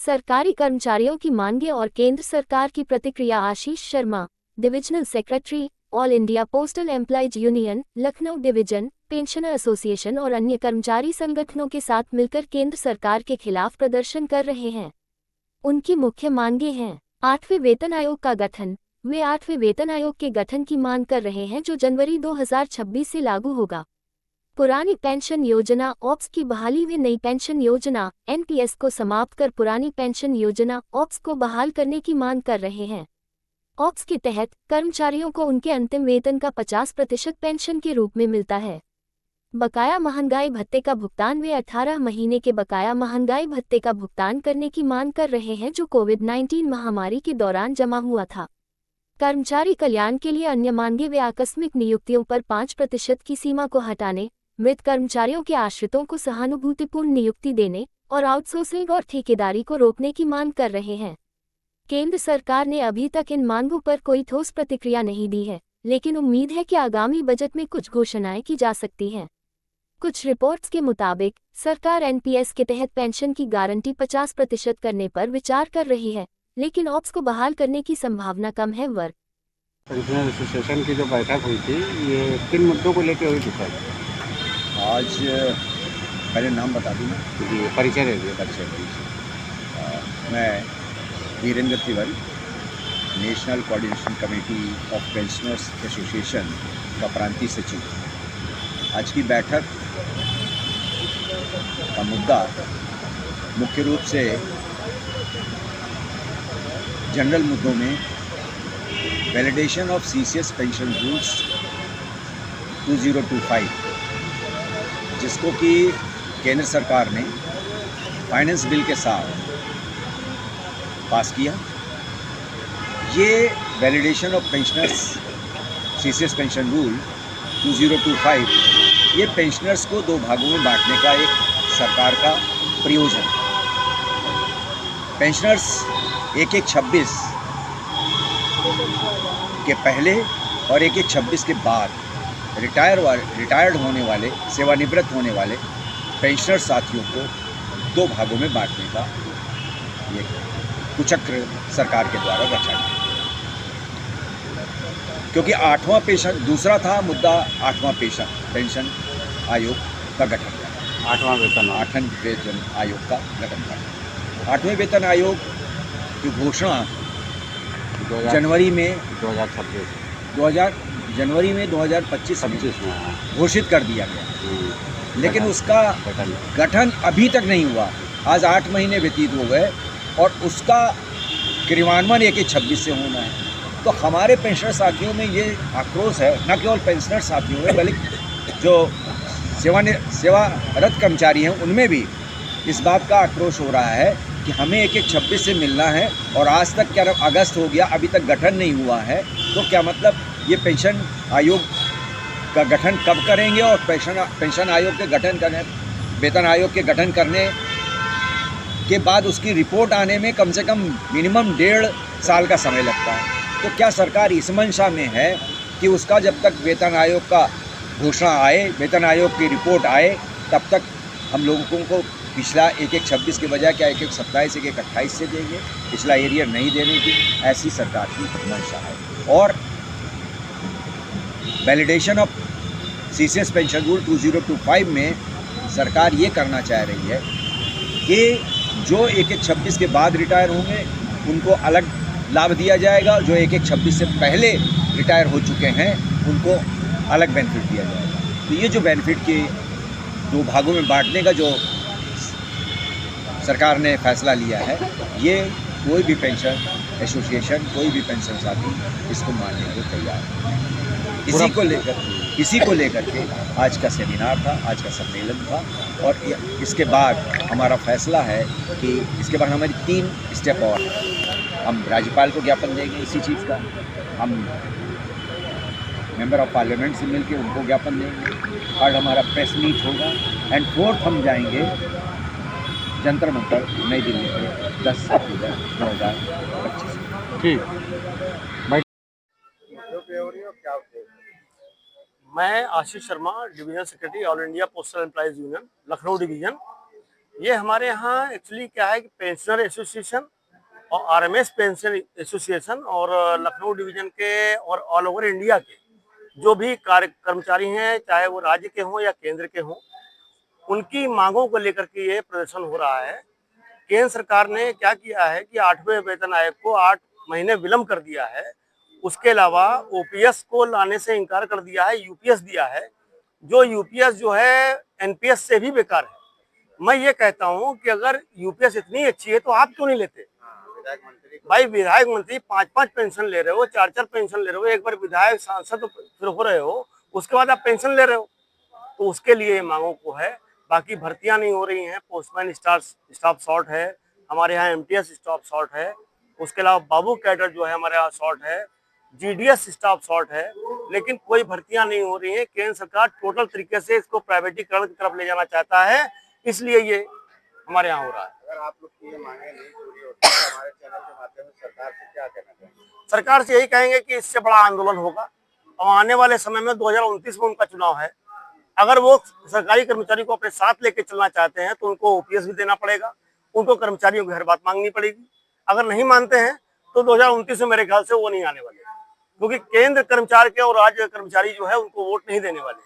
सरकारी कर्मचारियों की मांगे और केंद्र सरकार की प्रतिक्रिया। Ashish Sharma, divisional secretary, all India postal employees union, Lucknow division, pensioner association और अन्य कर्मचारी संगठनों के साथ मिलकर केंद्र सरकार के खिलाफ प्रदर्शन कर रहे हैं। उनकी मुख्य मांगे हैं: 8वें वेतन आयोग का गठन। वे 8वें वेतन आयोग के गठन की मांग कर रहे हैं जो जनवरी 2026 से लागू होगा। पुरानी पेंशन योजना ऑप्स की बहाली। वे नई पेंशन योजना एनपीएस को समाप्त कर पुरानी पेंशन योजना ऑप्स को बहाल करने की मांग कर रहे हैं। ऑप्स के तहत कर्मचारियों को उनके अंतिम वेतन का 50% पेंशन के रूप में मिलता है। बकाया महंगाई भत्ते का भुगतान। वे 18 महीने के बकाया महंगाई भत्ते का भुगतान करने की मांग कर रहे हैं जो कोविड-19 महामारी के दौरान जमा हुआ था। कर्मचारी कल्याण के लिए अन्य मांगे। वे आकस्मिक नियुक्तियों पर 5% की सीमा को हटाने, मृत कर्मचारियों के आश्रितों को सहानुभूतिपूर्ण नियुक्ति देने और आउटसोर्सिंग और ठेकेदारी को रोकने की मांग कर रहे हैं। केंद्र सरकार ने अभी तक इन मांगों पर कोई ठोस प्रतिक्रिया नहीं दी है, लेकिन उम्मीद है कि आगामी बजट में कुछ घोषणाएं की जा सकती हैं। कुछ रिपोर्ट्स के मुताबिक सरकार एनपीएस के तहत पेंशन की गारंटी 50% करने पर विचार कर रही है, लेकिन ऑप्स को बहाल करने की संभावना कम है। वर्क पेंशनर एसोसिएशन की जो बैठक हुई थी, ये किन मुद्दों को लेकर हुई थी सर? आज पहले नाम बता दूँ जी, परिचय दे दिए। मैं Virendra Tiwari, National Coordination Committee of Pensioners Association का प्रांतीय सचिव। आज की बैठक का मुद्दा मुख्य रूप से जनरल मुद्दों में validation of CCS pension rules 2025, जिसको कि केंद्र सरकार ने फाइनेंस बिल के साथ पास किया। ये validation of pensioners CCS pension rule 2025 ये पेंशनर्स को दो भागों में बांटने का एक सरकार का प्रयोजन। पेंशनर्स 1126 के पहले और 1126 के बाद रिटायर्ड होने वाले, सेवानिवृत्त होने वाले पेंशनर साथियों को दो भागों में बांटने का ये कुचक्र सरकार के द्वारा रचा गया। क्योंकि 8वां पेंशन, दूसरा था मुद्दा 8वां पेंशन आयोग का गठन करना। 8वां वेतन आयोग का गठन करना। 8वें वेतन आयोग की घोषणा जनवरी में 2025 में घोषित कर दिया गया, लेकिन उसका गठन अभी तक नहीं हुआ। आज 8 महीने व्यतीत हो गए और उसका क्रियान्वयन 1/26 से होना है। तो हमारे पेंशनर साथियों में ये आक्रोश है, न केवल पेंशनर साथियों में बल्कि जो सेवारत कर्मचारी हैं उनमें भी इस बात का आक्रोश हो रहा है कि हमें 1/26 से मिलना है और आज तक क्या अगस्त हो गया, अभी तक गठन नहीं हुआ है। तो क्या मतलब ये पेंशन आयोग का गठन कब करेंगे? और पेंशन आयोग के गठन करने, वेतन आयोग के गठन करने के बाद उसकी रिपोर्ट आने में कम से कम मिनिमम 1.5 साल का समय लगता है। तो क्या सरकार इस मंशा में है कि उसका जब तक वेतन आयोग का घोषणा आए, वेतन आयोग की रिपोर्ट आए, तब तक हम लोगों को पिछला 1/26 के बजाय क्या 1/27, 1/28 से देंगे? पिछला एरियर नहीं देने की ऐसी सरकार की मंशा है। और validation of CCS pension rule 2025 में सरकार ये करना चाह रही है कि जो 1/26 के बाद रिटायर होंगे उनको अलग लाभ दिया जाएगा, जो 1/26 से पहले रिटायर हो चुके हैं उनको अलग बेनिफिट दिया जाएगा। तो ये जो बेनिफिट के दो भागों में बांटने का जो सरकार ने फैसला लिया है, ये कोई भी पेंशन एसोसिएशन, कोई भी पेंशन साथी इसको मानने को तैयार है। इसी को लेकर के आज का सेमिनार था, आज का सम्मेलन था। और इसके बाद हमारा फैसला है कि इसके बाद हमारी 3 स्टेप और हैं। हम राज्यपाल को ज्ञापन देंगे इसी चीज़ का, हम मेंबर ऑफ पार्लियामेंट से मिलकर उनको ज्ञापन देंगे, और हमारा प्रेस मीट होगा। एंड 4th हम जाएंगे जंतर मंतर नई दिल्ली में 10 अक्टूबर 2025। ठीक। मैं Ashish Sharma, divisional secretary, all India postal employees union, Lucknow division. ये हमारे यहाँ एक्चुअली क्या है कि पेंशनर एसोसिएशन और आरएमएस पेंशन एसोसिएशन और लखनऊ डिवीजन के और ऑल ओवर इंडिया के जो भी कार्य कर्मचारी हैं, चाहे वो राज्य के हों या केंद्र के हों, उनकी मांगों को लेकर के ये प्रदर्शन हो रहा है। केंद्र सरकार ने क्या किया है कि 8वें वेतन आयोग को 8 महीने विलंब कर दिया है। उसके अलावा ओपीएस को लाने से इनकार कर दिया है, यूपीएस दिया है। जो यूपीएस जो है एनपीएस से भी बेकार है। मैं ये कहता हूं कि अगर यूपीएस इतनी अच्छी है तो आप क्यों नहीं लेते? भाई विधायक मंत्री 5-5 पेंशन ले रहे हो, 4-4 पेंशन ले रहे हो, एक बार विधायक सांसद फिर हो रहे हो, उसके बाद आप पेंशन ले रहे हो। तो उसके लिए मांगों को है। बाकी भर्तियां नहीं हो रही हैं, पोस्टमैन स्टाफ शॉर्ट है, हमारे यहाँ एमटीएस स्टाफ शॉर्ट है, उसके अलावा बाबू कैडर जो है हमारे यहाँ शॉर्ट है, जीडीएस स्टाफ शॉर्ट है, लेकिन कोई भर्तियां नहीं हो रही हैं। केंद्र सरकार टोटल तरीके से इसको प्राइवेटीकरण की तरफ ले जाना चाहता है, इसलिए ये हमारे यहाँ हो रहा है। अगर आप लोग की ये मांगे नहीं पूरी होती तो हमारे चैनल के माध्यम से सरकार से क्या कहना चाहेंगे? सरकार से यही कहेंगे कि इससे बड़ा आंदोलन होगा और आने वाले समय में 2029 में उनका चुनाव है। अगर वो सरकारी कर्मचारी को अपने साथ लेके चलना चाहते हैं तो उनको ओपीएस भी देना पड़ेगा, उनको कर्मचारियों की हर बात मांगनी पड़ेगी। अगर नहीं मानते हैं तो 2029 में मेरे ख्याल से वो नहीं आने वाले, क्योंकि केंद्र कर्मचारी के और राज्य कर्मचारी जो है उनको वोट नहीं देने वाले।